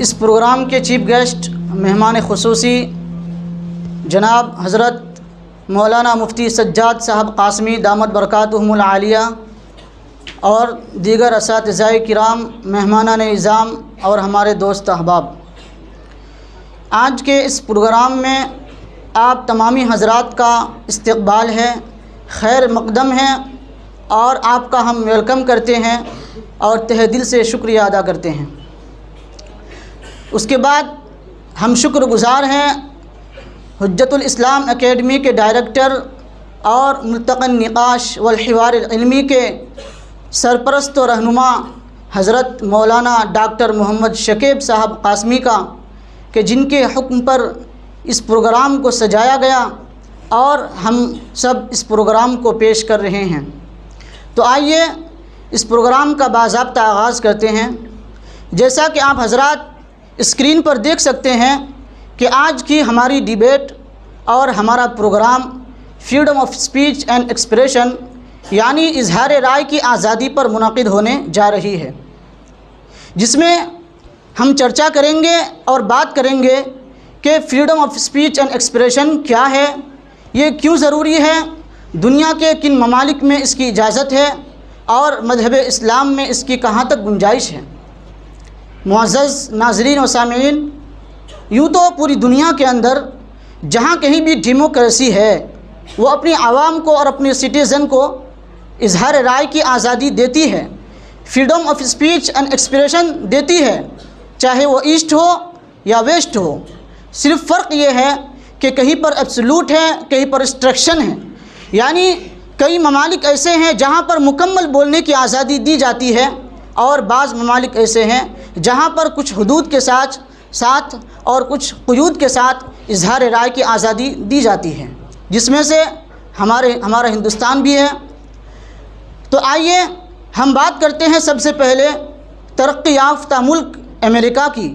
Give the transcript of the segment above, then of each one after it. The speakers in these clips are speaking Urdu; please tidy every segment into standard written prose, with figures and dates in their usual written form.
اس پروگرام کے چیف گیسٹ مہمان خصوصی جناب حضرت مولانا مفتی سجاد صاحب قاسمی دامت برکاتہم العالیہ اور دیگر اساتذہ کرام، مہمانان نظام اور ہمارے دوست احباب، آج کے اس پروگرام میں آپ تمامی حضرات کا استقبال ہے، خیر مقدم ہے اور آپ کا ہم ویلکم کرتے ہیں اور تہہ دل سے شکریہ ادا کرتے ہیں۔ اس کے بعد ہم شکر گزار ہیں حجت الاسلام اکیڈمی کے ڈائریکٹر اور ملتقى النقاش والحوار العلمی کے سرپرست و رہنما حضرت مولانا ڈاکٹر محمد شکیب صاحب قاسمی کا، کہ جن کے حکم پر اس پروگرام کو سجایا گیا اور ہم سب اس پروگرام کو پیش کر رہے ہیں۔ تو آئیے اس پروگرام کا باضابطہ آغاز کرتے ہیں۔ جیسا کہ آپ حضرات اسکرین پر دیکھ سکتے ہیں کہ آج کی ہماری ڈیبیٹ اور ہمارا programme freedom of speech and expression یعنی اظہار رائے کی آزادی پر منعقد ہونے جا رہی ہے، جس میں ہم چرچا کریں گے اور بات کریں گے کہ freedom of speech and expression کیا ہے، یہ کیوں ضروری ہے، دنیا کے کن ممالک میں اس کی اجازت ہے اور مذہب اسلام میں اس کی کہاں تک گنجائش ہے۔ معزز ناظرین و سامعین، یوں تو پوری دنیا کے اندر جہاں کہیں بھی ڈیموکریسی ہے وہ اپنی عوام کو اور اپنے سٹیزن کو اظہار رائے کی آزادی دیتی ہے، freedom of speech and expression دیتی ہے، چاہے وہ ایسٹ ہو یا ویسٹ ہو۔ صرف فرق یہ ہے کہ کہیں پر ایبسولوٹ ہے، کہیں پر ریسٹرکشن ہے، یعنی کئی ممالک ایسے ہیں جہاں پر مکمل بولنے کی آزادی دی جاتی ہے اور بعض ممالک ایسے ہیں جہاں پر کچھ حدود کے ساتھ اور کچھ قیود کے ساتھ اظہار رائے کی آزادی دی جاتی ہے، جس میں سے ہمارا ہندوستان بھی ہے۔ تو آئیے ہم بات کرتے ہیں سب سے پہلے ترقی یافتہ ملک امریکہ کی۔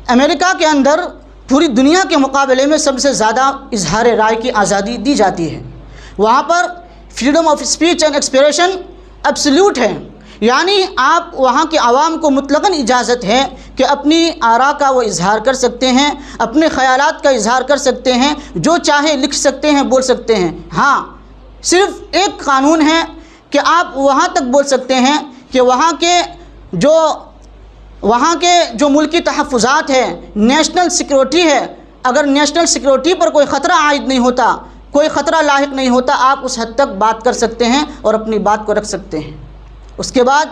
امریکہ کے اندر پوری دنیا کے مقابلے میں سب سے زیادہ اظہار رائے کی آزادی دی جاتی ہے۔ وہاں پر freedom of speech and expression absolute ہے، یعنی آپ وہاں کے عوام کو مطلقاً اجازت ہے کہ اپنی آراء کا وہ اظہار کر سکتے ہیں، اپنے خیالات کا اظہار کر سکتے ہیں، جو چاہے لکھ سکتے ہیں، بول سکتے ہیں۔ ہاں، صرف ایک قانون ہے کہ آپ وہاں تک بول سکتے ہیں کہ وہاں کے جو ملکی تحفظات ہے، نیشنل سیکورٹی ہے، اگر نیشنل سیکورٹی پر کوئی خطرہ عائد نہیں ہوتا، کوئی خطرہ لاحق نہیں ہوتا، آپ اس حد تک بات کر سکتے ہیں اور اپنی بات کو رکھ سکتے ہیں۔ اس کے بعد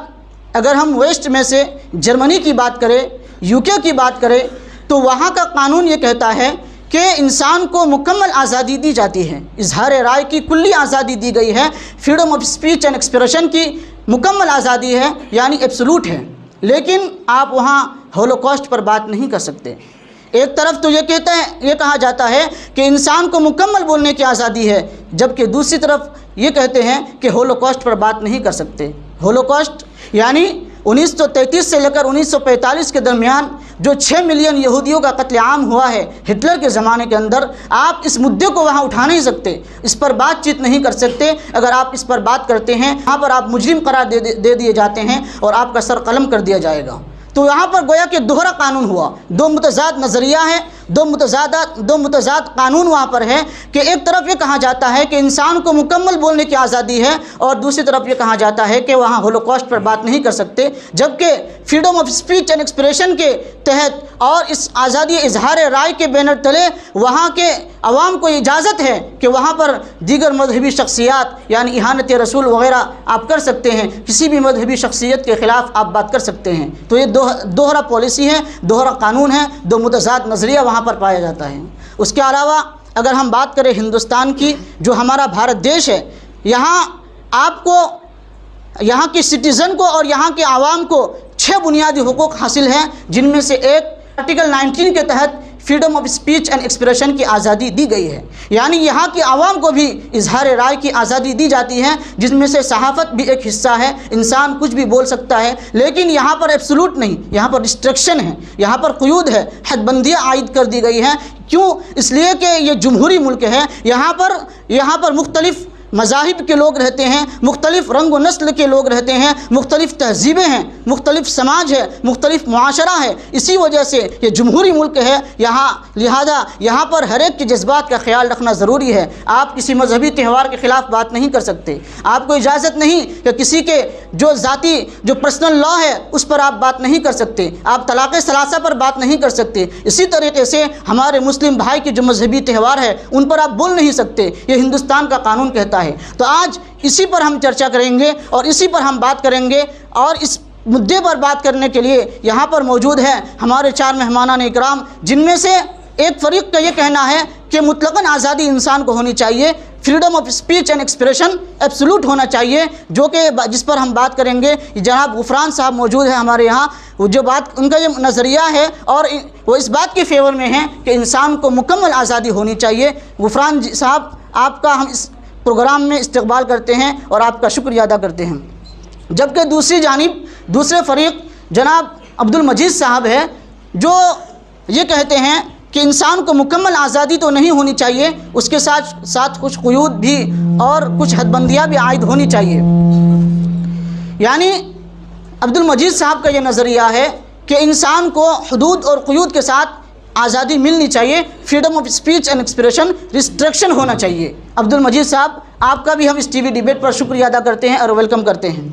اگر ہم ویسٹ میں سے جرمنی کی بات کریں، UK کی بات کریں، تو وہاں کا قانون یہ کہتا ہے کہ انسان کو مکمل آزادی دی جاتی ہے، اظہار رائے کی کلی آزادی دی گئی ہے، freedom of speech and expression کی مکمل آزادی ہے، یعنی ایبسولوٹ ہے۔ لیکن آپ وہاں ہولوکاسٹ پر بات نہیں کر سکتے۔ ایک طرف تو یہ کہا جاتا ہے کہ انسان کو مکمل بولنے کی آزادی ہے، جبکہ دوسری طرف یہ کہتے ہیں کہ ہولوکاسٹ پر بات نہیں کر سکتے۔ ہولوکاسٹ یعنی 1933 سے لے کر 1945 کے درمیان جو 6 ملین یہودیوں کا قتل عام ہوا ہے ہٹلر کے زمانے کے اندر، آپ اس مدعے کو وہاں اٹھا نہیں سکتے، اس پر بات چیت نہیں کر سکتے۔ اگر آپ اس پر بات کرتے ہیں، وہاں پر آپ مجرم قرار دے دیے جاتے ہیں اور آپ کا سر قلم کر دیا جائے گا۔ تو یہاں پر گویا کہ دوہرا قانون ہوا، دو متضاد نظریہ ہیں، دو متضاد قانون وہاں پر ہے کہ ایک طرف یہ کہا جاتا ہے کہ انسان کو مکمل بولنے کی آزادی ہے اور دوسری طرف یہ کہا جاتا ہے کہ وہاں ہولوکاسٹ پر بات نہیں کر سکتے، جبکہ freedom of speech and expression کے تحت اور اس آزادی اظہار رائے کے بینر تلے وہاں کے عوام کو اجازت ہے کہ وہاں پر دیگر مذہبی شخصیات یعنی اہانت رسول وغیرہ آپ کر سکتے ہیں، کسی بھی مذہبی شخصیت کے خلاف آپ بات کر سکتے ہیں۔ تو یہ دوہرا پالیسی ہے، دوہرا قانون ہے، دو متضاد نظریہ وہاں پر پایا جاتا ہے۔ اس کے علاوہ اگر ہم بات کریں ہندوستان کی، جو ہمارا بھارت دیش ہے، یہاں آپ کو، یہاں کے سٹیزن کو اور یہاں کے عوام کو 6 بنیادی حقوق حاصل ہیں، جن میں سے ایک آرٹیکل 19 کے تحت freedom of speech and expression کی آزادی دی گئی ہے، یعنی یہاں کی عوام کو بھی اظہار رائے کی آزادی دی جاتی ہے، جس میں سے صحافت بھی ایک حصہ ہے، انسان کچھ بھی بول سکتا ہے، لیکن یہاں پر ایبسولوٹ نہیں، یہاں پر ریسٹرکشن ہے، یہاں پر قیود ہے، حد بندیاں عائد کر دی گئی ہیں۔ کیوں؟ اس لیے کہ یہ جمہوری ملک ہے، یہاں پر مختلف مذاہب کے لوگ رہتے ہیں، مختلف رنگ و نسل کے لوگ رہتے ہیں، مختلف تہذیبیں ہیں، مختلف سماج ہے، مختلف معاشرہ ہے۔ اسی وجہ سے یہ جمہوری ملک ہے، لہذا یہاں پر ہر ایک کے جذبات کا خیال رکھنا ضروری ہے۔ آپ کسی مذہبی تہوار کے خلاف بات نہیں کر سکتے، آپ کو اجازت نہیں کہ کسی کے جو ذاتی جو پرسنل لا ہے اس پر آپ بات نہیں کر سکتے، آپ طلاق ثلاثہ پر بات نہیں کر سکتے۔ اسی طریقے سے ہمارے مسلم بھائی کے جو مذہبی تہوار ہے ان پر آپ بول نہیں سکتے، یہ ہندوستان کا قانون کہتا ہے۔ تو آج اسی پر ہم چرچا کریں گے اور اسی پر ہم بات کریں گے، اور اس مدعے پر بات کرنے کے لیے یہاں پر موجود ہیں ہمارے 4 مہمانان اکرام، جن میں سے ایک فریق کا یہ کہنا ہے کہ مطلقاً آزادی انسان کو ہونی چاہیے، freedom of speech and expression absolute ہونا چاہیے، جو کہ جس پر ہم بات کریں گے۔ جناب غفران صاحب موجود ہیں ہمارے یہاں، وہ جو بات ان کا یہ نظریہ ہے اور وہ اس بات کے فیور میں ہیں کہ انسان کو مکمل آزادی ہونی چاہیے۔ غفران صاحب، آپ کا ہم اس پروگرام میں استقبال کرتے ہیں اور آپ کا شکریہ ادا کرتے ہیں۔ جبکہ دوسری جانب دوسرے فریق جناب عبدالمجید صاحب ہے، جو یہ کہتے ہیں کہ انسان کو مکمل آزادی تو نہیں ہونی چاہیے، اس کے ساتھ کچھ قیود بھی اور کچھ حد بندیاں بھی عائد ہونی چاہیے۔ یعنی عبدالمجید صاحب کا یہ نظریہ ہے کہ انسان کو حدود اور قیود کے ساتھ آزادی ملنی چاہیے، freedom of speech and expression restriction ہونا چاہیے۔ عبدالمجید صاحب، آپ کا بھی ہم اس ٹی وی ڈیبیٹ پر شکریہ ادا کرتے ہیں اور ویلکم کرتے ہیں۔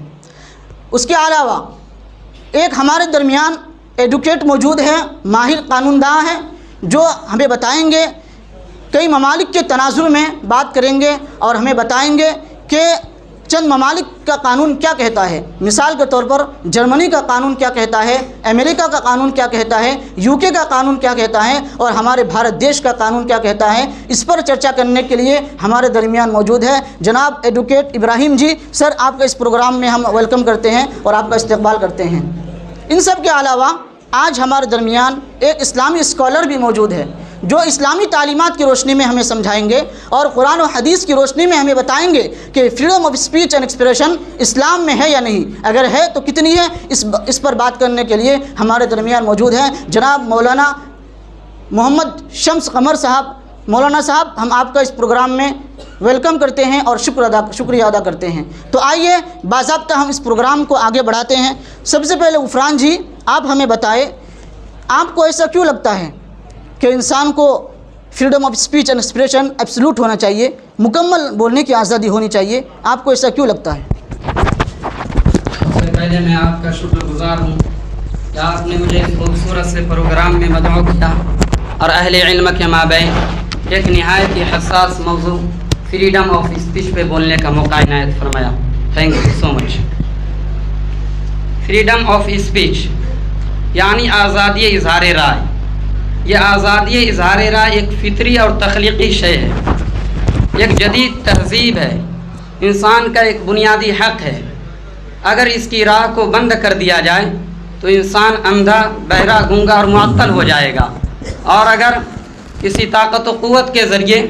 اس کے علاوہ ایک ہمارے درمیان ایڈوکیٹ موجود ہیں، ماہر قانون داں ہیں، جو ہمیں بتائیں گے، کئی ممالک کے تناظر میں بات کریں گے اور ہمیں بتائیں گے کہ چند ممالک کا قانون کیا کہتا ہے۔ مثال کے طور پر جرمنی کا قانون کیا کہتا ہے، امریکہ کا قانون کیا کہتا ہے، UK کا قانون کیا کہتا ہے اور ہمارے بھارت دیش کا قانون کیا کہتا ہے۔ اس پر چرچا کرنے کے لیے ہمارے درمیان موجود ہے جناب ایڈوکیٹ ابراہیم جی۔ سر، آپ کا اس پروگرام میں ہم ویلکم کرتے ہیں اور آپ کا استقبال کرتے ہیں۔ ان سب کے علاوہ آج ہمارے درمیان ایک اسلامی اسکالر بھی موجود ہے، جو اسلامی تعلیمات کی روشنی میں ہمیں سمجھائیں گے اور قرآن و حدیث کی روشنی میں ہمیں بتائیں گے کہ freedom of speech and expression اسلام میں ہے یا نہیں، اگر ہے تو کتنی ہے۔ اس پر بات کرنے کے لیے ہمارے درمیان موجود ہیں جناب مولانا محمد شمس قمر صاحب۔ مولانا صاحب، ہم آپ کا اس پروگرام میں ویلکم کرتے ہیں اور شکریہ ادا کرتے ہیں۔ تو آئیے باضابطہ ہم اس پروگرام کو آگے بڑھاتے ہیں۔ سب سے پہلے غفران جی، آپ ہمیں بتائیں، آپ کو ایسا کیوں لگتا ہے کہ انسان کو freedom of speech and expression absolute ہونا چاہیے، مکمل بولنے کی آزادی ہونی چاہیے؟ آپ کو ایسا کیوں لگتا ہے؟ سب سے پہلے میں آپ کا شکر گزار ہوں کہ آپ نے مجھے اس خوبصورت سے پروگرام میں مدعو کیا اور اہل علم کے مابین ایک نہایت ہی حساس موضوع فریڈم آف اسپیچ پہ بولنے کا موقع عنایت فرمایا۔ Thank you so much. Freedom of speech یعنی آزادی اظہار رائے۔ یہ آزادی اظہار رائے ایک فطری اور تخلیقی شے ہے، ایک جدید تہذیب ہے، انسان کا ایک بنیادی حق ہے۔ اگر اس کی راہ کو بند کر دیا جائے تو انسان اندھا، بہرا، گونگا اور معطل ہو جائے گا، اور اگر کسی طاقت و قوت کے ذریعے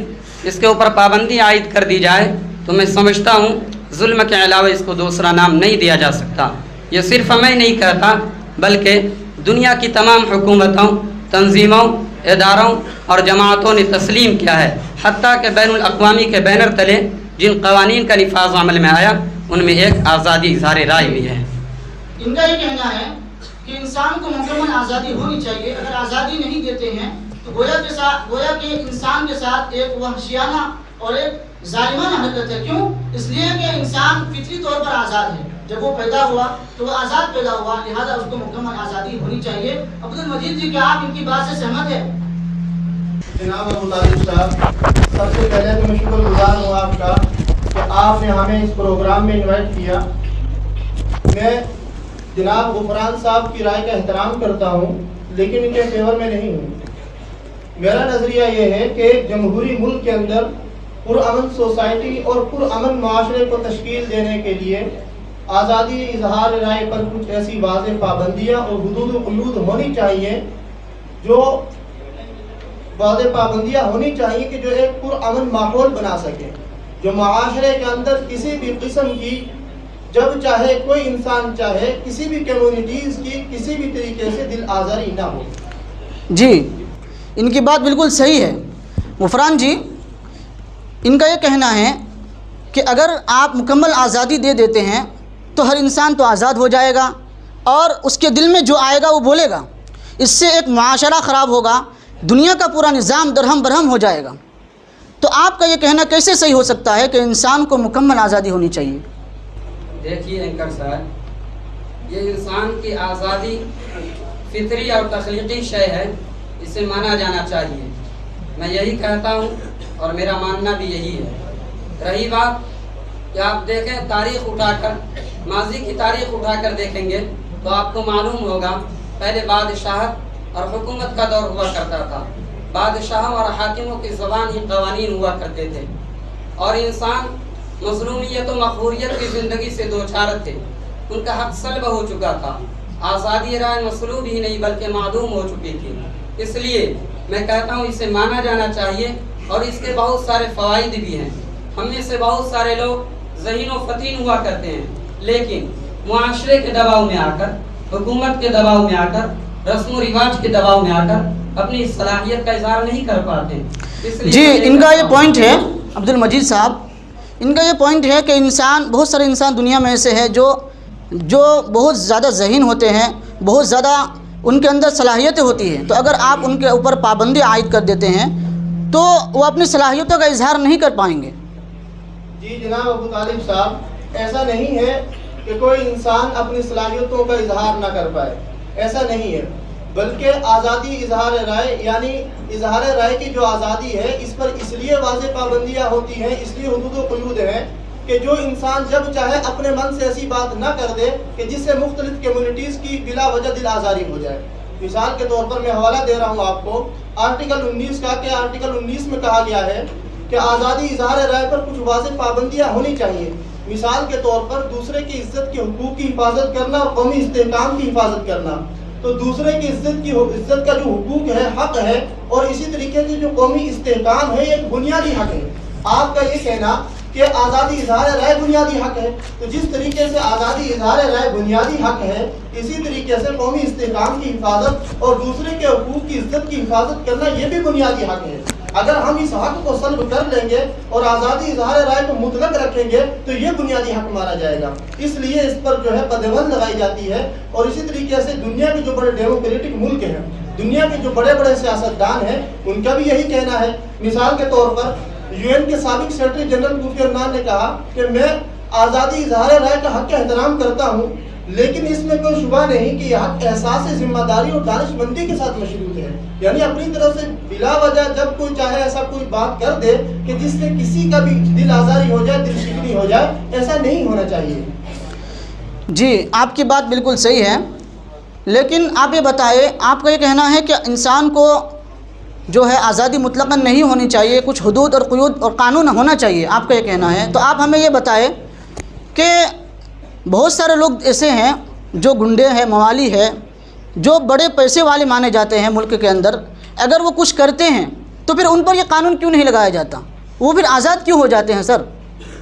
اس کے اوپر پابندی عائد کر دی جائے تو میں سمجھتا ہوں ظلم کے علاوہ اس کو دوسرا نام نہیں دیا جا سکتا۔ یہ صرف میں نہیں کہتا، بلکہ دنیا کی تمام حکومتوں، تنظیموں، اداروں اور جماعتوں نے تسلیم کیا ہے، حتیٰ کہ بین الاقوامی کے بینر تلے جن قوانین کا نفاذ عمل میں آیا ان میں ایک آزادی اظہار رائے بھی ہے۔ ان کا یہ کہنا ہے کہ انسان کو مکمل آزادی ہونی چاہیے، اگر آزادی نہیں دیتے ہیں تو گویا کہ انسان کے ساتھ ایک وحشیانہ اور ایک ظالمانہ حرکت ہے۔ کیوں؟ اس لیے کہ انسان فطری طور پر آزاد ہے، جب وہ پیدا ہوا تو وہ آزاد پیدا ہوا، لہذا اس کو مکمل آزادی ہونی چاہیے۔ عبدالمجید جی، کیا آپ ان کی بات سے سہمت ہیں؟ جناب ابو طالب صاحب، سب سے پہلے تو میں شکر گزار ہوں آپ کا کہ آپ نے ہمیں اس پروگرام میں انوائٹ کیا۔ میں جناب غفران صاحب کی رائے کا احترام کرتا ہوں، لیکن ان کے فیور میں نہیں ہوں۔ میرا نظریہ یہ ہے کہ ایک جمہوری ملک کے اندر پرامن سوسائٹی اور پرامن معاشرے کو تشکیل دینے کے لیے آزادی اظہار رائے پر کچھ ایسی واضح پابندیاں اور حدود و قیود ہونی چاہیے، جو واضح پابندیاں ہونی چاہیے کہ جو ایک پرامن ماحول بنا سکے، جو معاشرے کے اندر کسی بھی قسم کی، جب چاہے کوئی انسان چاہے کسی بھی کمیونٹیز کی کسی بھی طریقے سے دل آزاری نہ ہو۔ جی، ان کی بات بالکل صحیح ہے۔ غفران جی، ان کا یہ کہنا ہے کہ اگر آپ مکمل آزادی دے دیتے ہیں تو ہر انسان تو آزاد ہو جائے گا اور اس کے دل میں جو آئے گا وہ بولے گا، اس سے ایک معاشرہ خراب ہوگا، دنیا کا پورا نظام درہم برہم ہو جائے گا۔ تو آپ کا یہ کہنا کیسے صحیح ہو سکتا ہے کہ انسان کو مکمل آزادی ہونی چاہیے؟ دیکھیے اینکر صاحب، یہ انسان کی آزادی فطری اور تخلیقی شے ہے، اسے مانا جانا چاہیے، میں یہی کہتا ہوں اور میرا ماننا بھی یہی ہے۔ رہی بات کہ آپ دیکھیں تاریخ اٹھا کر، ماضی کی تاریخ اٹھا کر دیکھیں گے تو آپ کو معلوم ہوگا پہلے بادشاہت اور حکومت کا دور ہوا کرتا تھا، بادشاہوں اور حاکموں کی زبان ہی قوانین ہوا کرتے تھے، اور انسان مظلومیت و مقہوریت کی زندگی سے دوچار تھے، ان کا حق سلب ہو چکا تھا، آزادی رائے مسلوب ہی نہیں بلکہ معدوم ہو چکی تھی۔ اس لیے میں کہتا ہوں اسے مانا جانا چاہیے، اور اس کے بہت سارے فوائد بھی ہیں۔ ہم میں سے بہت سارے لوگ ذہین و فتین ہوا کرتے ہیں، لیکن معاشرے کے دباؤ میں آ کر، حکومت کے دباؤ میں آ کر، رسم و رواج کے دباؤ میں آ کر اپنی صلاحیت کا اظہار نہیں کر پاتے۔ جی، ان کا یہ پوائنٹ ہے عبد المجید صاحب، ان کا یہ پوائنٹ ہے کہ بہت سارے انسان دنیا میں ایسے ہیں جو بہت زیادہ ذہین ہوتے ہیں، بہت زیادہ ان کے اندر صلاحیتیں ہوتی ہیں، تو اگر آپ ان کے اوپر پابندی عائد کر دیتے ہیں تو وہ اپنی صلاحیتوں کا اظہار نہیں کر پائیں گے۔ جی جناب ابو طالب صاحب، ایسا نہیں ہے کہ کوئی انسان اپنی صلاحیتوں کا اظہار نہ کر پائے، ایسا نہیں ہے، بلکہ آزادی اظہار رائے، یعنی اظہار رائے کی جو آزادی ہے اس پر اس لیے واضح پابندیاں ہوتی ہیں، اس لیے حدود و قیود ہیں کہ جو انسان جب چاہے اپنے من سے ایسی بات نہ کر دے کہ جس سے مختلف کمیونٹیز کی بلا وجہ دل آزاری ہو جائے۔ مثال کے طور پر میں حوالہ دے رہا ہوں آپ کو آرٹیکل 19 کا، کہ آرٹیکل 19 میں کہا گیا ہے کہ آزادی اظہار رائے پر کچھ واضح پابندیاں ہونی چاہیے۔ مثال کے طور پر دوسرے کی عزت کے حقوق کی حفاظت کرنا اور قومی استحکام کی حفاظت کرنا۔ تو دوسرے کی عزت کا جو حقوق ہے، حق ہے، اور اسی طریقے سے جو قومی استحکام ہے، یہ ایک بنیادی حق ہے۔ آپ کا یہ کہنا کہ آزادی اظہار رائے بنیادی حق ہے، تو جس طریقے سے آزادی اظہار رائے بنیادی حق ہے، اسی طریقے سے قومی استحکام کی حفاظت اور دوسرے کے حقوق کی عزت کی حفاظت کرنا یہ بھی بنیادی حق ہے۔ اگر ہم اس حق کو سلب کر لیں گے اور آزادی اظہار رائے کو مطلق رکھیں گے تو یہ بنیادی حق مانا جائے گا، اس لیے اس پر جو ہے پابندی لگائی جاتی ہے۔ اور اسی طریقے سے دنیا کے جو بڑے ڈیموکریٹک ملک ہیں، دنیا کے جو بڑے بڑے سیاستدان ہیں، ان کا بھی یہی کہنا ہے۔ مثال کے طور پر UN کے سابق سیکرٹری جنرل کوفی عنان نے کہا کہ میں آزادی اظہار رائے کا حق کا احترام کرتا ہوں، لیکن اس میں کوئی شبہ نہیں کہ یہ حق احساس ذمہ داری اور دانش مندی کے ساتھ مشروط ہے، یعنی اپنی طرف سے بلا وجہ جب کوئی چاہے ایسا کوئی بات کر دے کہ جس سے کسی کا بھی دل آزاری ہو جائے، دل شکنی ہو جائے، ایسا نہیں ہونا چاہیے۔ جی، آپ کی بات بالکل صحیح ہے، لیکن آپ یہ بتائیں، آپ کا یہ کہنا ہے کہ انسان کو جو ہے آزادی مطلقاً نہیں ہونی چاہیے، کچھ حدود اور قیود اور قانون ہونا چاہیے، آپ کا یہ کہنا ہے، تو آپ ہمیں یہ بتائیں کہ بہت سارے لوگ ایسے ہیں جو گنڈے ہیں، موالی ہے، جو بڑے پیسے والے مانے جاتے ہیں ملک کے اندر، اگر وہ کچھ کرتے ہیں تو پھر ان پر یہ قانون کیوں نہیں لگایا جاتا؟ وہ پھر آزاد کیوں ہو جاتے ہیں سر؟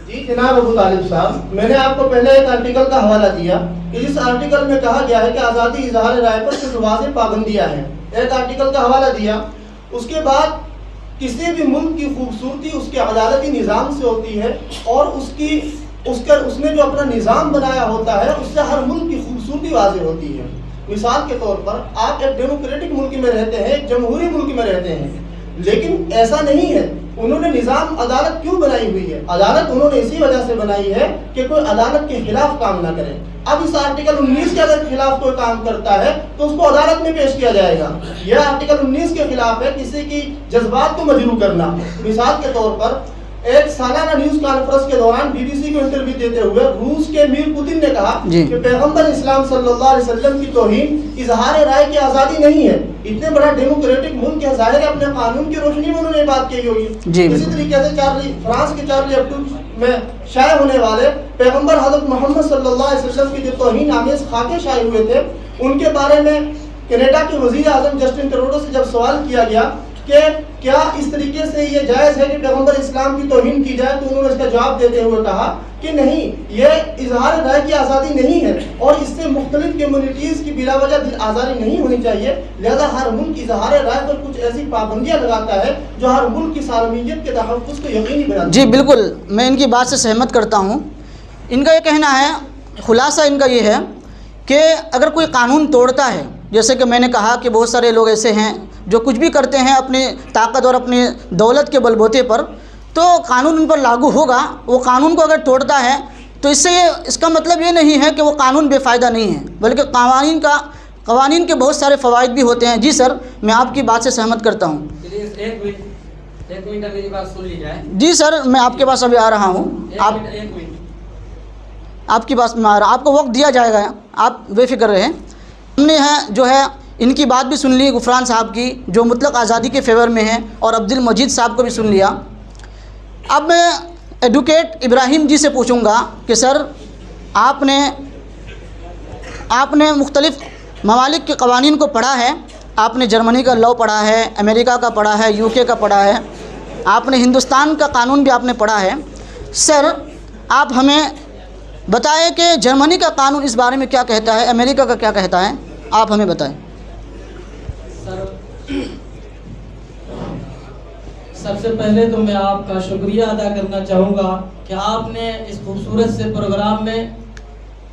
جی جناب ابو طالب صاحب، میں نے آپ کو پہلے ایک آرٹیکل کا حوالہ دیا کہ جس آرٹیکل میں کہا گیا ہے کہ آزادی اظہار رائے پر کچھ واضح پابندیاں ہیں، ایک آرٹیکل کا حوالہ دیا۔ اس کے بعد کسی بھی ملک کی خوبصورتی اس کے عدالتی نظام سے ہوتی ہے، اور اس نے جو اپنا نظام بنایا ہوتا ہے اس سے ہر ملک کی خوبصورتی واضح ہوتی ہے۔ مثال کے طور پر آپ ایک ڈیموکریٹک ملک میں رہتے ہیں، ایک جمہوری ملک میں رہتے ہیں، لیکن ایسا نہیں ہے۔ انہوں نے نظام عدالت کیوں بنائی ہوئی ہے؟ عدالت انہوں نے اسی وجہ سے بنائی ہے کہ کوئی عدالت کے خلاف کام نہ کرے۔ اب اس آرٹیکل 19 کے اگر خلاف کوئی کام کرتا ہے تو اس کو عدالت میں پیش کیا جائے گا۔ یہ آرٹیکل 19 کے خلاف ہے کسی کی جذبات کو مجروح کرنا۔ مثال کے طور پر ایک سالانہ نیوز کانفرنس کے دوران BBC کو انٹرویو دیتے ہوئے روس کے میر پوتن نے کہا کہ پیغمبر اسلام صلی اللہ علیہ وسلم کی توہین اظہار رائے کی آزادی نہیں ہے۔ اتنے بڑا ڈیموکریٹک ملک ہے، ظاہر ہے اپنے قانون کی روشنی میں انہوں نے بات کی ہوگی۔ اسی طریقے سے فرانس کے چارلی ایبڈو میں شائع ہونے والے پیغمبر حضرت محمد صلی اللہ علیہ وسلم کی جو توہین آمیز خاکے شائع ہوئے تھے، ان کے بارے میں کینیڈا کے وزیر اعظم جسٹن ٹروڈو سے جب سوال کیا گیا کہ کیا اس طریقے سے یہ جائز ہے کہ پیغمبر اسلام کی توہین کی جائے؟ تو انہوں نے اس کا جواب دیتے ہوئے کہا کہ نہیں، یہ اظہار رائے کی آزادی نہیں ہے اور اس سے مختلف کمیونٹیز کی بلا وجہ دل آزاری نہیں ہونی چاہیے، لہذا ہر ملک اظہار رائے پر کچھ ایسی پابندیاں لگاتا ہے جو ہر ملک کی سالمیت کے تحفظ کو یقینی بناتی ہے۔ جی بالکل، میں ان کی بات سے سہمت کرتا ہوں۔ ان کا یہ کہنا ہے، خلاصہ ان کا یہ ہے کہ اگر کوئی قانون توڑتا ہے، جیسے کہ میں نے کہا کہ بہت سارے لوگ ایسے ہیں جو کچھ بھی کرتے ہیں اپنی طاقت اور اپنی دولت کے بلبوتے پر، تو قانون ان پر لاگو ہوگا۔ وہ قانون کو اگر توڑتا ہے تو اس کا مطلب یہ نہیں ہے کہ وہ قانون بے فائدہ نہیں ہے، بلکہ قوانین کے بہت سارے فوائد بھی ہوتے ہیں۔ جی سر، میں آپ کی بات سے سہمت کرتا ہوں۔ ایک منٹ میری بات سن لی جائے۔ جی سر، میں آپ کے پاس ابھی آ رہا ہوں۔ آپ کی بات میں آ رہا، آپ کو وقت دیا جائے گا، آپ بے فکر رہیں۔ ہم نے جو ہے ان کی بات بھی سن لی، غفران صاحب کی جو مطلق آزادی کے فیور میں ہیں، اور عبد المجید صاحب کو بھی سن لیا۔ اب میں ایڈوکیٹ ابراہیم جی سے پوچھوں گا کہ سر، آپ نے مختلف ممالک کے قوانین کو پڑھا ہے، آپ نے جرمنی کا لاء پڑھا ہے، امریکہ کا پڑھا ہے، UK کا پڑھا ہے، آپ نے ہندوستان کا قانون بھی آپ نے پڑھا ہے۔ سر، آپ ہمیں بتائیں کہ جرمنی کا قانون اس بارے میں کیا کہتا ہے، امریکہ کا کیا کہتا ہے، آپ ہمیں بتائیں۔ سب سے پہلے تو میں آپ کا شکریہ ادا کرنا چاہوں گا کہ آپ نے اس خوبصورت سے پروگرام میں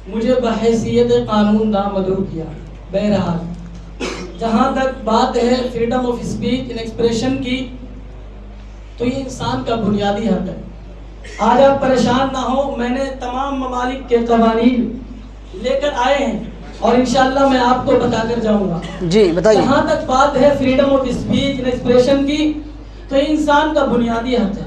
مجھے بحیثیت قانون نامدعو کیا۔ بہرحال جہاں تک بات ہے freedom of speech in expression کی، تو یہ انسان کا بنیادی حق ہے۔ آج آپ پریشان نہ ہو، میں نے تمام ممالک کے قوانین لے کر آئے ہیں اور انشاءاللہ میں آپ کو بتا کر جاؤں گا۔ جی بتائیے۔ جہاں تک بات ہے freedom of speech in expression کی، تو یہ انسان کا بنیادی حق ہے،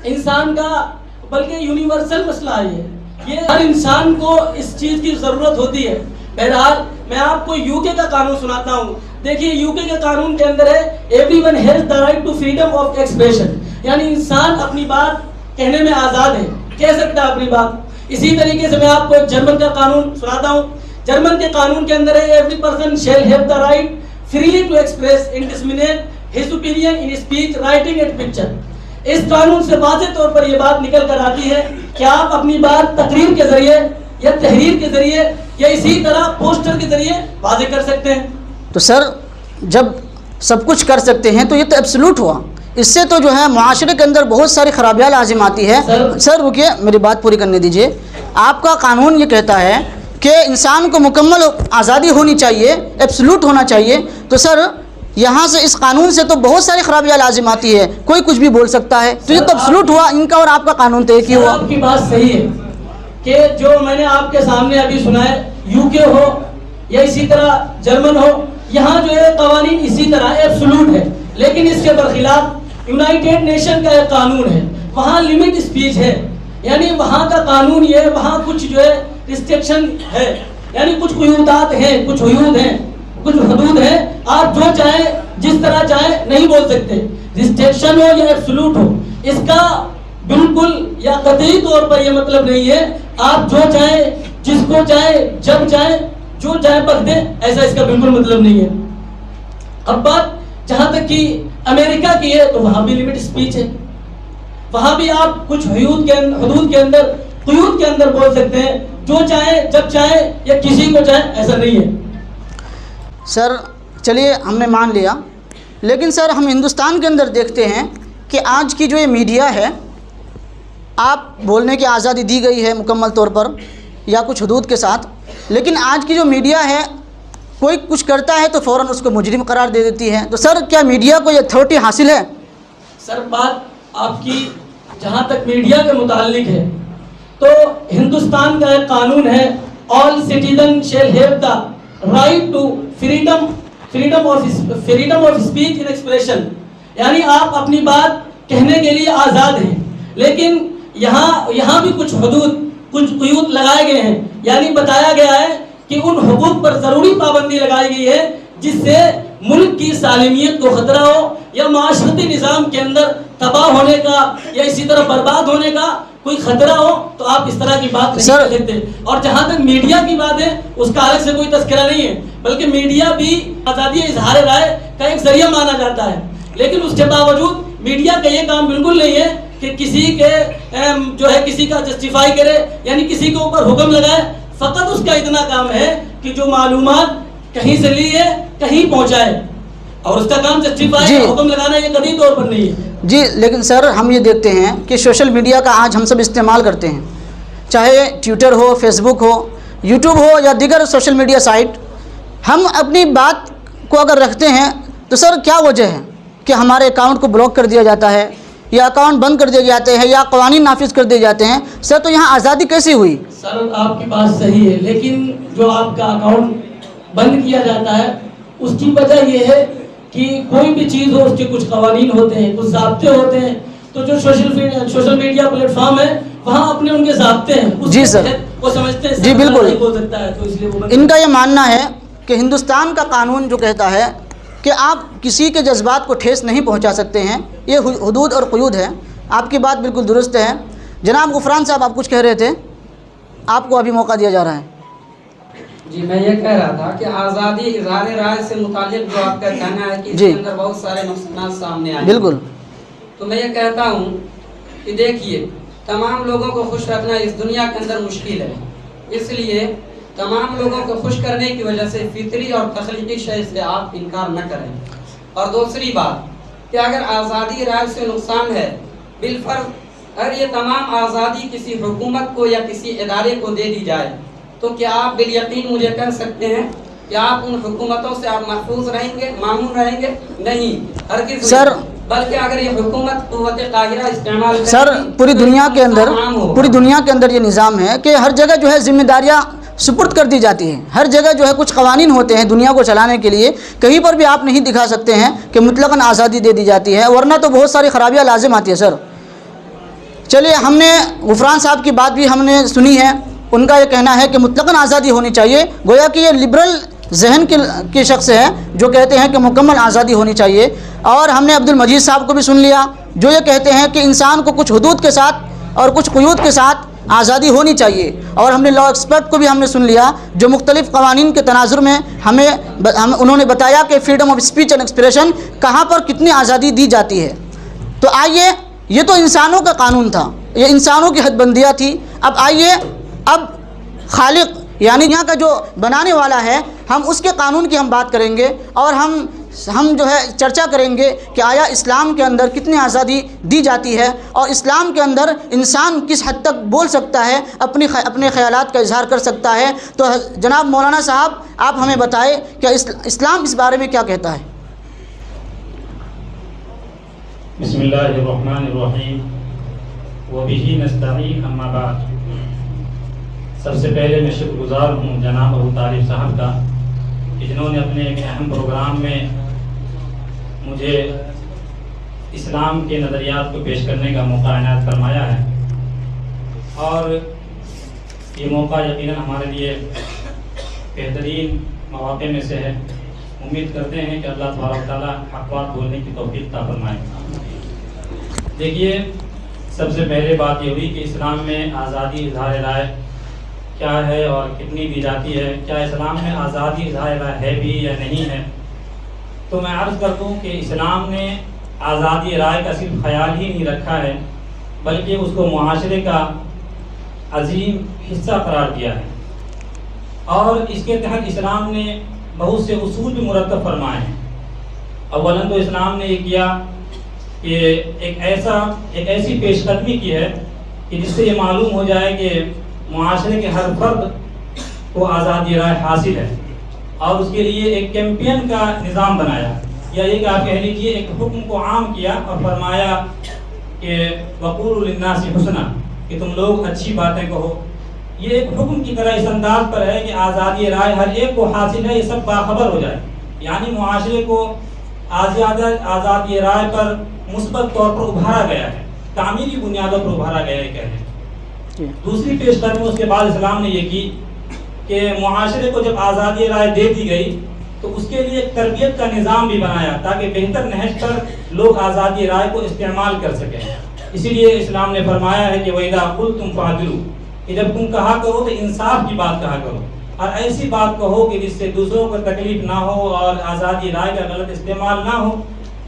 انسان کا بلکہ یونیورسل مسئلہ ہے۔ یہ ہر انسان کو اس چیز کی ضرورت ہوتی ہے۔ بہرحال میں آپ کو UK کا قانون سناتا ہوں۔ دیکھیے UK کے قانون کے اندر ہے everyone has the right to freedom of expression, یعنی انسان اپنی بات کہنے میں آزاد ہے، کہہ سکتا ہے اپنی بات۔ اسی طریقے سے میں آپ کو ایک جرمن کا قانون سناتا ہوں۔ جرمن کے قانون کے اندر ہے every person shall have the right freely to express indiscriminate his opinion in speech, writing and picture. اس قانون سے واضح طور پر یہ بات نکل کر آتی ہے کہ آپ اپنی بات تقریر کے ذریعے یا تحریر کے ذریعے یا اسی طرح پوسٹر کے ذریعے واضح کر سکتے ہیں۔ تو سر، جب سب کچھ کر سکتے ہیں تو یہ تو ایبسلوٹ ہوا، اس سے تو جو ہے معاشرے کے اندر بہت ساری خرابیاں لازم آتی ہے۔ سر رکیے، میری بات پوری کرنے دیجیے۔ آپ کا قانون یہ کہتا ہے کہ انسان کو مکمل آزادی ہونی چاہیے، ایبسلوٹ ہونا چاہیے، تو سر یہاں سے اس قانون سے تو بہت ساری خرابیاں لازم آتی ہے، کوئی کچھ بھی بول سکتا ہے، تو یہ تو ایبسلوٹ ہوا، ان کا اور آپ کا قانون طے کیا ہوا۔ آپ کی بات صحیح ہے کہ جو میں نے آپ کے سامنے ابھی سنا ہے، UK ہو یا اسی طرح جرمن ہو، یہاں جو ہے قوانین اسی طرح ایبسلوٹ ہے، لیکن اس کے برخلاف یونائٹڈ نیشن کا ایک قانون ہے، وہاں لمٹ اسپیچ ہے، یعنی وہاں کا قانون یہ ہے، وہاں کچھ جو ہے ریسٹرکشن ہے، یعنی کچھ قیودات ہیں، کچھ حدود ہیں، کچھ حدود ہیں، آپ جو چاہیں جس طرح چاہیں نہیں بول سکتے، ریسٹرکشن ہو یا ایبسلوٹ ہو، اس کا بالکل یا قطعی طور پر یہ مطلب نہیں ہے آپ جو چاہیں جس کو چاہیں جب چاہیں جو چاہیں پڑھ دیں، ایسا اس کا بالکل مطلب نہیں ہے۔ اب بات جہاں تک کہ امریکہ کی ہے تو وہاں بھی لمٹ اسپیچ ہے، وہاں بھی آپ کچھ حدود کے اندر قیود کے اندر بول سکتے ہیں، جو چاہیں جب چاہیں یا کسی کو چاہیں، ایسا نہیں ہے۔ سر چلیے ہم نے مان لیا، لیکن سر ہم ہندوستان کے اندر دیکھتے ہیں کہ آج کی جو یہ میڈیا ہے، آپ بولنے کی آزادی دی گئی ہے مکمل طور پر یا کچھ حدود کے ساتھ، لیکن آج کی جو میڈیا ہے کوئی کچھ کرتا ہے تو فوراً اس کو مجرم قرار دے دیتی ہے، تو سر کیا میڈیا کو یہ اتھارٹی حاصل ہے؟ سر بات آپ کی جہاں تک میڈیا کے متعلق ہے تو ہندوستان کا ایک قانون ہے، all citizen shall have the right to freedom of speech in expression, یعنی آپ اپنی بات کہنے کے لیے آزاد ہیں، لیکن یہاں بھی کچھ حدود کچھ قیود لگائے گئے ہیں، یعنی بتایا گیا ہے کہ ان حقوق پر ضروری پابندی لگائی گئی ہے جس سے ملک کی سالمیت کو خطرہ ہو یا معاشرتی نظام کے اندر تباہ ہونے کا یا اسی طرح برباد ہونے کا کوئی خطرہ ہو تو آپ اس طرح کی بات نہیں کر سکتے۔ اور جہاں تک میڈیا کی بات ہے اس کا الگ سے کوئی تذکرہ نہیں ہے، بلکہ میڈیا بھی آزادی اظہار رائے کا ایک ذریعہ مانا جاتا ہے، لیکن اس کے باوجود میڈیا کا یہ کام بالکل نہیں ہے کہ کسی کے جو ہے کسی کا جسٹیفائی کرے، یعنی کسی کے اوپر حکم لگائے. فقط اس کا اتنا کام ہے کہ جو معلومات کہیں سے لی ہے کہیں پہنچائے، اور اس کا کام جسٹیفائی حکم لگانا یہ کبھی طور پر نہیں ہے. جی لیکن سر ہم یہ دیکھتے ہیں کہ سوشل میڈیا کا آج ہم سب استعمال کرتے ہیں، چاہے ٹویٹر ہو، فیس بک ہو، یوٹیوب ہو یا دیگر سوشل میڈیا سائٹ. ہم اپنی بات کو اگر رکھتے ہیں تو سر کیا وجہ ہے کہ ہمارے اکاؤنٹ کو بلاک کر دیا جاتا ہے یا اکاؤنٹ بند کر دیے جاتے ہیں یا قوانین نافذ کر دیے جاتے ہیں؟ سر تو یہاں آزادی کیسی ہوئی؟ سر آپ کی بات صحیح ہے، لیکن جو آپ کا اکاؤنٹ بند کیا جاتا ہے اس کی وجہ یہ ہے کہ کوئی بھی چیز ہو اس کے کچھ قوانین ہوتے ہیں، کچھ ضابطے ہوتے ہیں. تو جو سوشل میڈیا پلیٹ فارم ہے وہاں اپنے ان کے ضابطے ہیں. جی سر، وہ سمجھتے ہیں جی بالکل نہیں بول سکتا ہے، تو اس لیے ان کا یہ ماننا ہے کہ ہندوستان کا قانون جو کہتا ہے کہ آپ کسی کے جذبات کو ٹھیس نہیں پہنچا سکتے ہیں، یہ حدود اور قیود ہے. آپ کی بات بالکل درست ہے. جناب غفران صاحب آپ کچھ کہہ رہے تھے، آپ کو ابھی موقع دیا جا رہا ہے. جی میں یہ کہہ رہا تھا کہ آزادی اظہار رائے سے متعلق جو آپ کا کہنا ہے کہ اس کے اندر بہت سارے نقصانات سامنے آئے، بالکل، تو میں یہ کہتا ہوں کہ دیکھیے تمام لوگوں کو خوش رکھنا اس دنیا کے اندر مشکل ہے. اس لیے تمام لوگوں کو خوش کرنے کی وجہ سے فطری اور تخلیقی شے سے آپ انکار نہ کریں. اور دوسری بات کہ اگر آزادی رائے سے نقصان ہے بالفرض اگر یہ تمام آزادی کسی حکومت کو یا کسی ادارے کو دے دی جائے تو کیا آپ بالیقین مجھے کہہ سکتے ہیں کہ آپ ان حکومتوں سے آپ محفوظ رہیں گے، مامون رہیں گے؟ نہیں، ہرگز سر. بلکہ اگر یہ حکومت قوت قاہرہ استعمال کرے سر پوری دنیا کے اندر یہ نظام ہے کہ ہر جگہ جو ہے ذمہ داریاں سپرد کر دی جاتی ہیں. ہر جگہ جو ہے کچھ قوانین ہوتے ہیں دنیا کو چلانے کے لیے. کہیں پر بھی آپ نہیں دکھا سکتے ہیں کہ مطلقاً آزادی دے دی جاتی ہے، ورنہ تو بہت ساری خرابیاں لازم آتی ہے. سر چلیے، ہم نے غفران صاحب کی بات بھی ہم نے سنی ہے. ان کا یہ کہنا ہے کہ مطلقاً آزادی ہونی چاہیے، گویا کہ یہ لبرل ذہن کے شخص ہیں جو کہتے ہیں کہ مکمل آزادی ہونی چاہیے. اور ہم نے عبد المجید صاحب کو بھی سن لیا جو یہ کہتے ہیں کہ انسان کو کچھ حدود کے ساتھ اور کچھ قیود کے ساتھ آزادی ہونی چاہیے. اور ہم نے لا ایکسپرٹ کو بھی ہم نے سن لیا جو مختلف قوانین کے تناظر میں انہوں نے بتایا کہ freedom of speech and expression کہاں پر کتنی آزادی دی جاتی ہے. تو آئیے، یہ تو انسانوں کا قانون تھا، یہ انسانوں کی حد بندیاں تھی. اب آئیے، اب خالق یعنی یہاں کا جو بنانے والا ہے، ہم اس کے قانون کی ہم بات کریں گے اور ہم جو ہے چرچا کریں گے کہ آیا اسلام کے اندر کتنی آزادی دی جاتی ہے اور اسلام کے اندر انسان کس حد تک بول سکتا ہے، اپنے خیالات کا اظہار کر سکتا ہے. تو جناب مولانا صاحب آپ ہمیں بتائیں کہ اسلام اس بارے میں کیا کہتا ہے. بسم اللہ الرحمن الرحیم وبہ نستعین، اما بعد. سب سے پہلے میں شکر گزار ہوں جناب ابو طالب صاحب کا کہ جنہوں نے اپنے ایک اہم پروگرام میں مجھے اسلام کے نظریات کو پیش کرنے کا موقع عنایت فرمایا ہے. اور یہ موقع یقیناً ہمارے لیے بہترین مواقع میں سے ہے. امید کرتے ہیں کہ اللہ تبارک و تعالیٰ حق بات بولنے کی توفیق عطا فرمائے. دیکھیے، سب سے پہلے بات یہ ہوئی کہ اسلام میں آزادی اظہار رائے کیا ہے اور کتنی دی جاتی ہے. کیا اسلام میں آزادی اظہار رائے ہے بھی یا نہیں ہے؟ تو میں عرض کر دوں کہ اسلام نے آزادی رائے کا صرف خیال ہی نہیں رکھا ہے بلکہ اس کو معاشرے کا عظیم حصہ قرار دیا ہے. اور اس کے تحت اسلام نے بہت سے اصول بھی مرتب فرمائے ہیں. اولاً تو اسلام نے یہ کیا کہ ایک ایسی پیش قدمی کی ہے کہ جس سے یہ معلوم ہو جائے کہ معاشرے کے ہر فرد کو آزادی رائے حاصل ہے. اور اس کے لیے ایک کیمپین کا نظام بنایا، یا یہ کہ آپ کہہ لیجیے ایک حکم کو عام کیا اور فرمایا کہ وقولوا للناس حسنا، کہ تم لوگ اچھی باتیں کہو. یہ ایک حکم کی طرح اس انداز پر ہے کہ آزادی رائے ہر ایک کو حاصل ہے، یہ سب باخبر ہو جائے. یعنی معاشرے کو آزادی رائے پر مثبت طور پر ابھارا گیا ہے، تعمیری بنیادوں پر ابھارا گیا ہے کہتے ہیں. دوسری پیش قدمی اس کے بعد اسلام نے یہ کی کہ معاشرے کو جب آزادی رائے دے دی گئی تو اس کے لیے ایک تربیت کا نظام بھی بنایا تاکہ بہتر نہج پر لوگ آزادی رائے کو استعمال کر سکیں. اسی لیے اسلام نے فرمایا ہے کہ وَإِذَا قُلْتُمْ فَعْدِلُوا، کہ جب تم کہا کرو تو انصاف کی بات کہا کرو اور ایسی بات کہو کہ جس سے دوسروں کو تکلیف نہ ہو اور آزادی رائے کا غلط استعمال نہ ہو.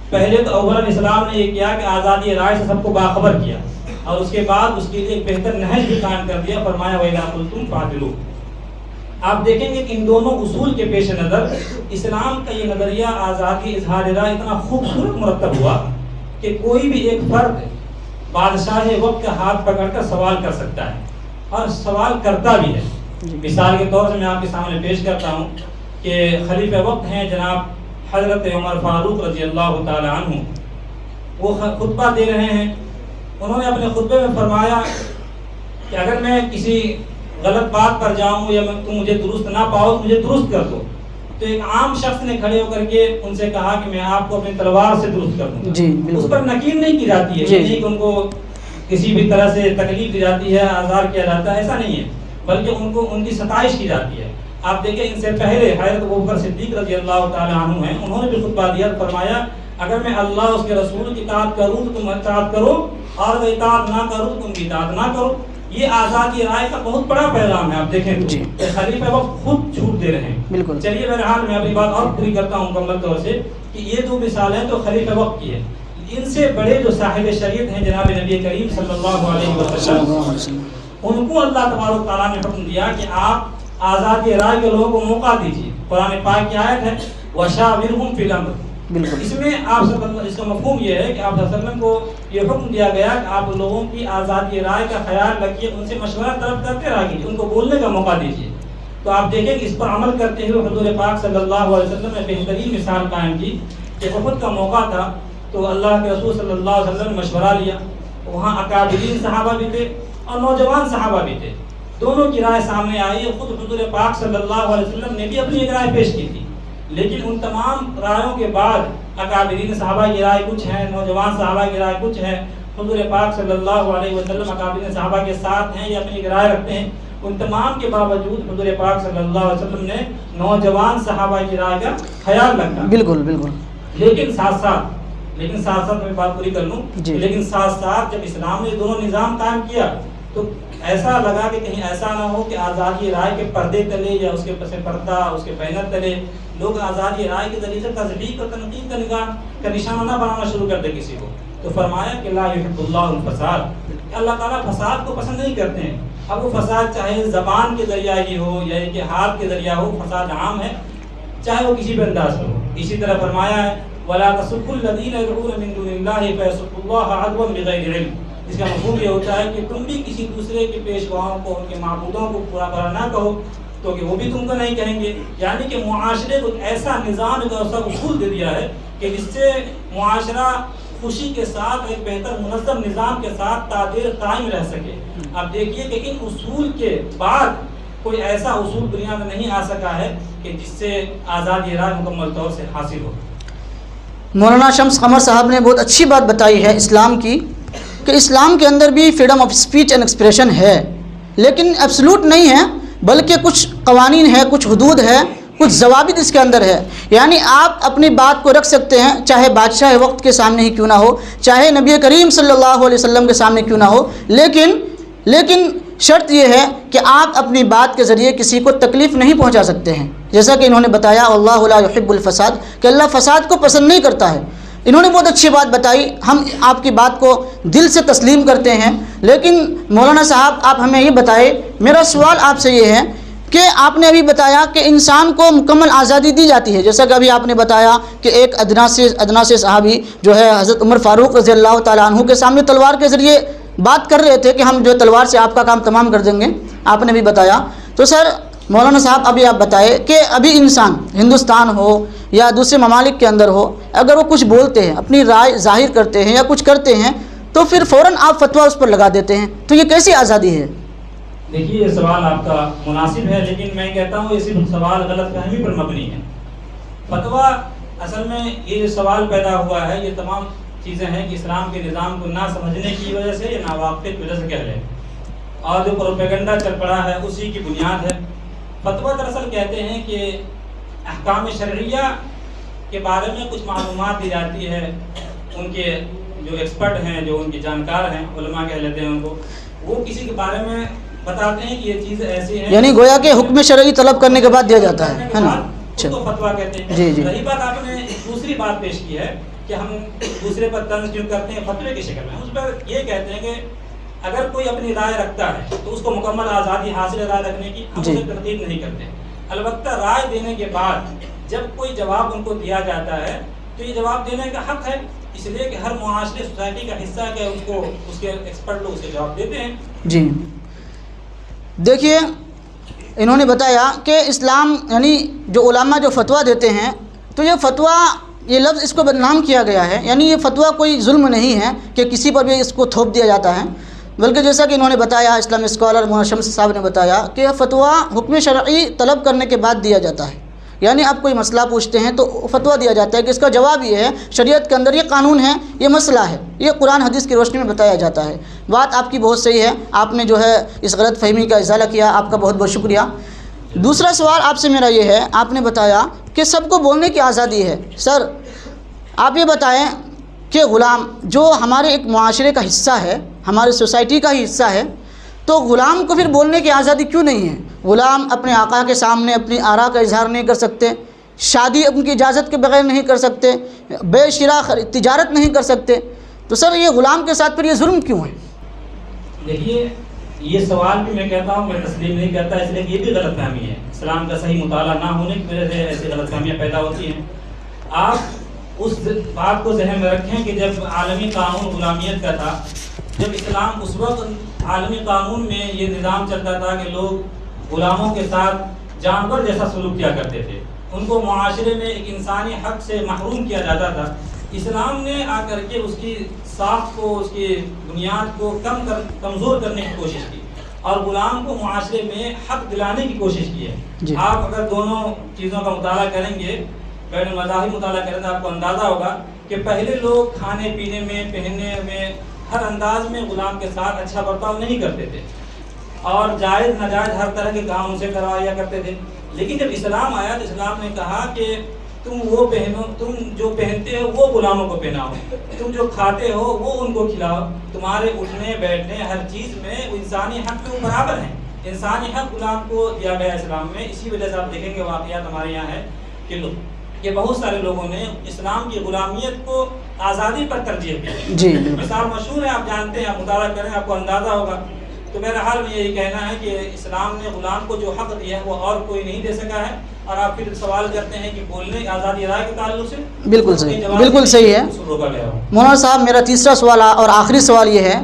پہلے تو اولا اسلام نے یہ کیا کہ آزادی رائے سے سب کو باخبر کیا، اور اس کے بعد اس کے لیے ایک بہتر نہج بھی قائم کر دیا، فرمایا وَإِذَا قُلْتُمْ فَاعْدِلُوا۔ آپ دیکھیں گے کہ ان دونوں اصول کے پیش نظر اسلام کا یہ نظریہ آزادی اظہار رائے اتنا خوبصورت مرتب ہوا کہ کوئی بھی ایک فرد بادشاہ وقت کا ہاتھ پکڑ کر سوال کر سکتا ہے، اور سوال کرتا بھی ہے۔ مثال کے طور سے میں آپ کے سامنے پیش کرتا ہوں کہ خلیفہ وقت ہیں جناب حضرت عمر فاروق رضی اللہ تعالی عنہ، وہ خطبہ دے رہے ہیں۔ انہوں نے اپنے خطبے میں فرمایا کہ اگر میں کسی غلط بات پر جاؤں یا تم مجھے درست نہ پاؤ، مجھے درست کر دو۔ تو ایک عام شخص نے کھڑے ہو کر کے ان سے کہا کہ میں آپ کو اپنی تلوار سے درست کر دوں گا۔ اس پر نکیر نہیں کی جاتی ہے، نہیں کہ ان کو کسی بھی طرح سے تکلیف دی جاتی ہے، آزار کیا جاتا ہے، ایسا نہیں ہے، بلکہ ان کو ان کی ستائش کی جاتی ہے۔ آپ دیکھیں ان سے پہلے حضرت ابوبکر صدیق رضی اللہ تعالی عنہ ہیں، انہوں نے بھی خطبہ دیا، فرمایا اگر میں اللہ اس کے رسول کی اطاعت کروں تو تم اطاعت کرو، اور اگر اطاعت نہ کروں تو تم کی اطاعت نہ کرو۔ یہ آزادی رائے کا بہت بڑا پیغام ہے۔ آپ دیکھیں کہ خلیفہ وقت خود چھوٹ دے رہے ہیں۔ بالکل چلیے بہرحال میں اپنی بات اور پوری کرتا ہوں مکمل طور سے کہ یہ دو مثالیں تو خلیفہ وقت کی ہے، ان سے بڑے جو صاحب شریعت ہیں جناب نبی کریم صلی اللہ علیہ وسلم، ان کو اللہ تبارک و تعالیٰ نے حکم دیا کہ آپ آزادی رائے کے لوگوں کو موقع دیجیے۔ قرآن پاک کی آیت ہے وَشَاوِرْهُمْ فِي الْأَمْرِ۔ اس میں آپ اس کا مفہوم یہ ہے کہ آپ صلی اللہ علیہ وسلم کو یہ حکم دیا گیا کہ آپ لوگوں کی آزادی رائے کا خیال رکھیے، ان سے مشورہ طلب کرتے رہیے، ان کو بولنے کا موقع دیجیے۔ تو آپ دیکھیں کہ اس پر عمل کرتے ہوئے حضور پاک صلی اللہ علیہ وسلم نے بہترین مثال قائم کی کہ احد کا موقع تھا تو اللہ کے رسول صلی اللہ علیہ وسلم نے مشورہ لیا، وہاں اکابرین صحابہ بھی تھے اور نوجوان صحابہ بھی تھے، دونوں کی رائے سامنے آئی۔ خود حضور پاک صلی اللہ علیہ وسلم نے بھی اپنی ایک رائے پیش کی تھی، لیکن ان تمام رائےوں کے بعد اکابرین صحابہ کی رائے کچھ ہے، نوجوان صحابہ کی رائے کچھ ہے، حضور پاک صلی اللہ علیہ وسلم اکابرین صحابہ کے ساتھ ہیں یا اپنی ایک رائے رکھتے ہیں۔ ان تمام کے باوجود حضور پاک صلی اللہ علیہ وسلم نے نوجوان صحابہ کی رائے کا خیال رکھا۔ بالکل بالکل۔ لیکن ساتھ ساتھ میں بات پوری کر لوں، لیکن ساتھ ساتھ جب اسلام نے دونوں نظام قائم کیا تو ایسا لگا کہ کہیں ایسا نہ ہو کہ آزادی رائے کے پردے تلے یا اس کے پس پردہ اس کے بینر تلے لوگ آزادی رائے کے ذریعے سے تضحیک اور تنقید کا نگاہ کا نشانہ نہ بنانا شروع کر دے کسی کو۔ تو فرمایا کہ لا یحب اللہ الفساد، اللہ تعالیٰ فساد کو پسند نہیں کرتے ہیں۔ اب وہ فساد چاہے زبان کے ذریعہ ہی ہو یا کہ ہاتھ کے ذریعہ ہو، فساد عام ہے، چاہے وہ کسی بھی انداز میں ہو۔ اسی طرح فرمایا ہے وَلَا تَسُبُّوا الَّذِينَ يَدْعُونَ مِن دُونِ اللَّهِ فَيَسُبُّوا اللَّهَ عَدْوًا بِغَيْرِ عِلْمٍ۔ اس کا مفہوم یہ ہوتا ہے کہ تم بھی کسی دوسرے کے پیشواؤں کو، ان کے معبودوں کو پورا نہ کہو تو کہ وہ بھی تم کو نہیں کہیں گے۔ یعنی کہ معاشرے کو ایسا نظام، ایک ایسا اصول دے دیا ہے کہ جس سے معاشرہ خوشی کے ساتھ ایک بہتر منظم نظام کے ساتھ تعدیر قائم رہ سکے۔ اب دیکھیے کہ ان اصول کے بعد کوئی ایسا اصول دنیا میں نہیں آ سکا ہے کہ جس سے آزادی رائے مکمل طور سے حاصل ہو۔ مولانا شمس قمر صاحب نے بہت اچھی بات بتائی ہے اسلام کی، کہ اسلام کے اندر بھی freedom of speech and expression ہے، لیکن ایبسلوٹ نہیں ہے، بلکہ کچھ قوانین ہے، کچھ حدود ہے، کچھ ضوابط اس کے اندر ہے۔ یعنی آپ اپنی بات کو رکھ سکتے ہیں، چاہے بادشاہ وقت کے سامنے ہی کیوں نہ ہو، چاہے نبی کریم صلی اللہ علیہ وسلم کے سامنے کیوں نہ ہو، لیکن شرط یہ ہے کہ آپ اپنی بات کے ذریعے کسی کو تکلیف نہیں پہنچا سکتے ہیں، جیسا کہ انہوں نے بتایا اللہ لا یحب الفساد، کہ اللہ فساد کو پسند نہیں کرتا ہے۔ انہوں نے بہت اچھی بات بتائی، ہم آپ کی بات کو دل سے تسلیم کرتے ہیں، لیکن مولانا صاحب آپ ہمیں یہ بتائے، میرا سوال آپ سے یہ ہے کہ آپ نے ابھی بتایا کہ انسان کو مکمل آزادی دی جاتی ہے، جیسا کہ ابھی آپ نے بتایا کہ ایک ادنا سے صحابی جو ہے حضرت عمر فاروق رضی اللہ تعالیٰ عنہ کے سامنے تلوار کے ذریعے بات کر رہے تھے کہ ہم جو تلوار سے آپ کا کام تمام کر دیں گے، آپ نے بھی بتایا۔ تو سر مولانا صاحب ابھی آپ بتائے کہ ابھی انسان ہندوستان ہو یا دوسرے ممالک کے اندر ہو، اگر وہ کچھ بولتے ہیں، اپنی رائے ظاہر کرتے ہیں یا کچھ کرتے ہیں تو پھر فوراً آپ فتویٰ اس پر لگا دیتے ہیں، تو یہ کیسی آزادی ہے؟ دیکھیے یہ سوال آپ کا مناسب ہے، لیکن میں کہتا ہوں یہ صرف سوال غلط فہمی پر مبنی ہے۔ فتویٰ اصل میں یہ جو سوال پیدا ہوا ہے، یہ تمام چیزیں ہیں کہ اسلام کے نظام کو نہ سمجھنے کی وجہ سے یا ناواقفیت کی وجہ سے کہہ لیں، اور جو پروپیگنڈا چل پڑا ہے اسی کی بنیاد ہے۔ فتویٰ دراصل کہتے ہیں کہ احکام شرعیہ کے بارے میں کچھ معلومات دی جاتی ہے، ان کے جو ایکسپرٹ ہیں، جو ان کے جانکار ہیں، علماء کہہ لیتے ہیں ان کو، وہ کسی کے بارے میں بتاتے ہیں کہ یہ چیز ایسی ہے، یعنی گویا کہ حکم شرعی طلب کرنے کے بعد دیا جاتا ہے نا، تو فتویٰ کہتے ہیں۔ رہی بات آپ نے دوسری بات پیش کی ہے کہ ہم دوسرے پر طنز کیوں کرتے ہیں فتوے کی شکل میں. اس پر یہ کہتے ہیں کہ اگر کوئی اپنی رائے رکھتا ہے تو اس کو مکمل آزادی حاصل ہے رائے رکھنے کی, ہم اسے تنقید نہیں کرتے. البتہ رائے دینے کے بعد جب کوئی جواب ان کو دیا جاتا ہے تو یہ جواب دینے کا حق ہے, اس لیے کہ ہر معاشرے سوسائٹی کا حصہ ہے کہ ان کو اس کے ایکسپرٹ لوگ اسے جواب دیتے ہیں. جی دیکھیے, انہوں نے بتایا کہ اسلام یعنی جو علماء جو فتویٰ دیتے ہیں تو یہ فتویٰ, یہ لفظ اس کو بدنام کیا گیا ہے, یعنی یہ فتویٰ کوئی ظلم نہیں ہے کہ کسی پر بھی اس کو تھوپ دیا جاتا ہے, بلکہ جیسا کہ انہوں نے بتایا, اسلامی اسکالر مولانا شمس صاحب نے بتایا کہ یہ فتویٰ حکم شرعی طلب کرنے کے بعد دیا جاتا ہے. یعنی آپ کوئی مسئلہ پوچھتے ہیں تو فتویٰ دیا جاتا ہے کہ اس کا جواب یہ ہے, شریعت کے اندر یہ قانون ہے, یہ مسئلہ ہے, یہ قرآن حدیث کی روشنی میں بتایا جاتا ہے. بات آپ کی بہت صحیح ہے, آپ نے جو ہے اس غلط فہمی کا ازالہ کیا, آپ کا بہت بہت شکریہ. دوسرا سوال آپ سے میرا یہ ہے, آپ نے بتایا کہ سب کو بولنے کی آزادی ہے. سر آپ یہ بتائیں کہ غلام جو ہمارے ایک معاشرے کا حصہ ہے, ہمارے سوسائٹی کا ہی حصہ ہے, تو غلام کو پھر بولنے کی آزادی کیوں نہیں ہے؟ غلام اپنے آقا کے سامنے اپنی آراء کا اظہار نہیں کر سکتے, شادی ان کی اجازت کے بغیر نہیں کر سکتے, بے شراء تجارت نہیں کر سکتے, تو سر یہ غلام کے ساتھ پھر یہ ظلم کیوں ہے؟ دیکھیے یہ سوال بھی میں کہتا ہوں, میں تسلیم نہیں کرتا, اس لیے کہ یہ بھی غلط فہمی ہے. اسلام کا صحیح مطالعہ نہ ہونے کی وجہ سے ایسی غلط فہمیاں پیدا ہوتی ہیں. آپ اس بات کو ذہن میں رکھیں کہ جب عالمی قانون غلامیت کا تھا, جب اسلام اس وقت عالمی قانون میں یہ نظام چلتا تھا کہ لوگ غلاموں کے ساتھ جانور جیسا سلوک کیا کرتے تھے, ان کو معاشرے میں ایک انسانی حق سے محروم کیا جاتا تھا. اسلام نے آ کر کے اس کی ساخت کو, اس کی بنیاد کو کمزور کرنے کی کوشش کی اور غلام کو معاشرے میں حق دلانے کی کوشش کی ہے. آپ اگر دونوں چیزوں کا مطالعہ کریں گے, بین المذاہب مطالعہ کریں تو آپ کو اندازہ ہوگا کہ پہلے لوگ کھانے پینے میں, پہننے میں, ہر انداز میں غلام کے ساتھ اچھا برتاؤ نہیں کرتے تھے اور جائز ناجائز ہر طرح کے کام ان سے کروایا کرتے تھے. لیکن جب اسلام آیا تو اسلام نے کہا کہ تم وہ پہنو, تم جو پہنتے ہو وہ غلاموں کو پہناؤ, تم جو کھاتے ہو وہ ان کو کھلاؤ, تمہارے اٹھنے بیٹھنے ہر چیز میں انسانی حق میں وہ برابر ہیں. انسانی حق غلام کو دیا گیا اسلام میں. اسی وجہ سے آپ دیکھیں گے واقعات ہمارے یہاں ہے کہ بہت سارے لوگوں نے اسلام کی غلامیت کو آزادی پر ترجیح دی. جی مثال مشہور ہے, آپ جانتے ہیں, آپ مطالعہ کریں آپ کو اندازہ ہوگا. تو میرا حال میں یہی کہنا ہے کہ اسلام نے غلام کو جو حق دیا ہے وہ اور کوئی نہیں دے سکا ہے. اور آپ پھر سوال کرتے ہیں کہ بولنے کی آزادی رائے کے تعلق سے, بالکل صحیح, بالکل صحیح ہے. مولانا صاحب میرا تیسرا سوال اور آخری سوال یہ ہے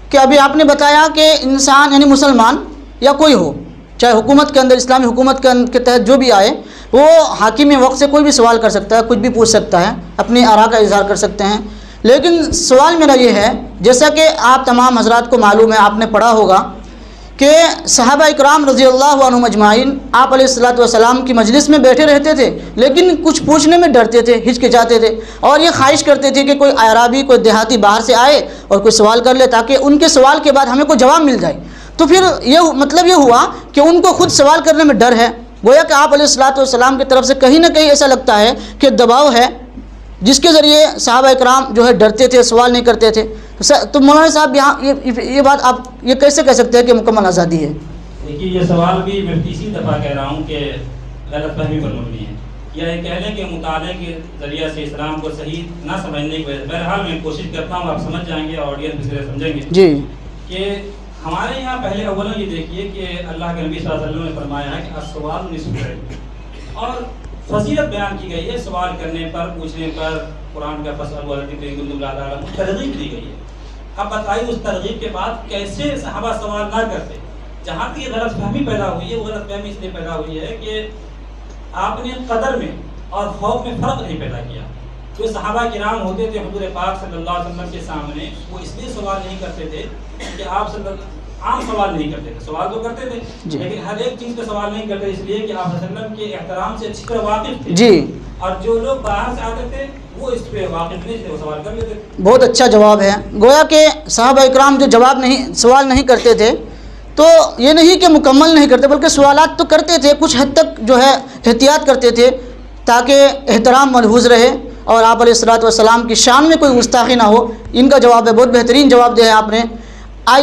کہ ابھی آپ نے بتایا کہ انسان یعنی مسلمان یا کوئی ہو, چاہے حکومت کے اندر, اسلامی حکومت کے تحت جو بھی آئے, وہ حاکم وقت سے کوئی بھی سوال کر سکتا ہے, کچھ بھی پوچھ سکتا ہے, اپنی آراء کا اظہار کر سکتے ہیں. لیکن سوال میرا یہ ہے, جیسا کہ آپ تمام حضرات کو معلوم ہے, آپ نے پڑھا ہوگا کہ صحابہ اکرام رضی اللہ عنہم اجمعین آپ علیہ الصلوۃ والسلام کی مجلس میں بیٹھے رہتے تھے, لیکن کچھ پوچھنے میں ڈرتے تھے, ہچکچاتے تھے, اور یہ خواہش کرتے تھے کہ کوئی اعرابی, کوئی دیہاتی باہر سے آئے اور کوئی سوال کر لے تاکہ ان کے سوال کے بعد ہمیں کوئی جواب مل جائے. تو پھر یہ مطلب یہ ہوا کہ ان کو خود سوال کرنے میں ڈر ہے. گویا کہ آپ علیہ الصلوۃ والسلام کی طرف سے کہیں نہ کہیں ایسا لگتا ہے کہ دباؤ ہے, جس کے ذریعے صحابہ اکرام جو ہے ڈرتے تھے, سوال نہیں کرتے تھے. تو مولانا صاحب یہاں یہ بات آپ یہ کیسے کہہ سکتے ہیں کہ مکمل آزادی ہے؟ دیکھیے یہ سوال بھی میں تیسری دفعہ کہہ رہا ہوں کہ غلط فہمی پر مبنی ہے, یا یہ کہہ لیں کہ مطالعے کے ذریعے سے اسلام کو صحیح نہ سمجھنے کی وجہ سے. بہرحال میں کوشش کرتا ہوں, آپ سمجھ جائیں گے, آڈینس بھی سمجھیں گے. جی کہ ہمارے یہاں پہلے اولا یہ دیکھیے کہ اللہ کے نبی صلی اللہ علیہ وسلم نے فرمایا ہے کہ السوال نصف العلم, اور فضیلت بیان کی گئی ہے سوال کرنے پر, پوچھنے پر. قرآن کا فصل ترغیب دی گئی ہے. اب بتائیے اس ترغیب کے بعد کیسے صحابہ سوال نہ کرتے؟ جہاں تک یہ غلط فہمی پیدا ہوئی ہے, وہ غلط فہمی اس لیے پیدا ہوئی ہے کہ آپ نے قدر میں اور خوف میں فرق نہیں پیدا کیا. جو صحابہ کرام ہوتے تھے حضور پاک صلی اللہ علیہ وسلم کے سامنے, وہ اس لیے سوال نہیں کرتے تھے کہ آپ عام سوال نہیں کرتے تھے, سوال تو کرتے تھے لیکن ہر ایک چیز پہ سوال نہیں کرتے, اس لیے کہ آپ صلی اللہ علیہ وسلم کے احترام سے اچھی طرح واقف تھے. جی, اور جو لوگ باہر سے آتے تھے وہ اس پہ واقف نہیں تھے, وہ سوال کر لیتے تھے. بہت اچھا جواب ہے. گویا کہ صحابہ اکرام جو سوال نہیں کرتے تھے, تو یہ نہیں کہ مکمل نہیں کرتے, بلکہ سوالات تو کرتے تھے, کچھ حد تک جو ہے احتیاط کرتے تھے تاکہ احترام ملحوظ رہے اور آپ علیہ الصلوۃ والسلام کی شان میں کوئی گستاخی نہ ہو. ان کا جواب ہے, بہت بہترین جواب دیا ہے آپ نے.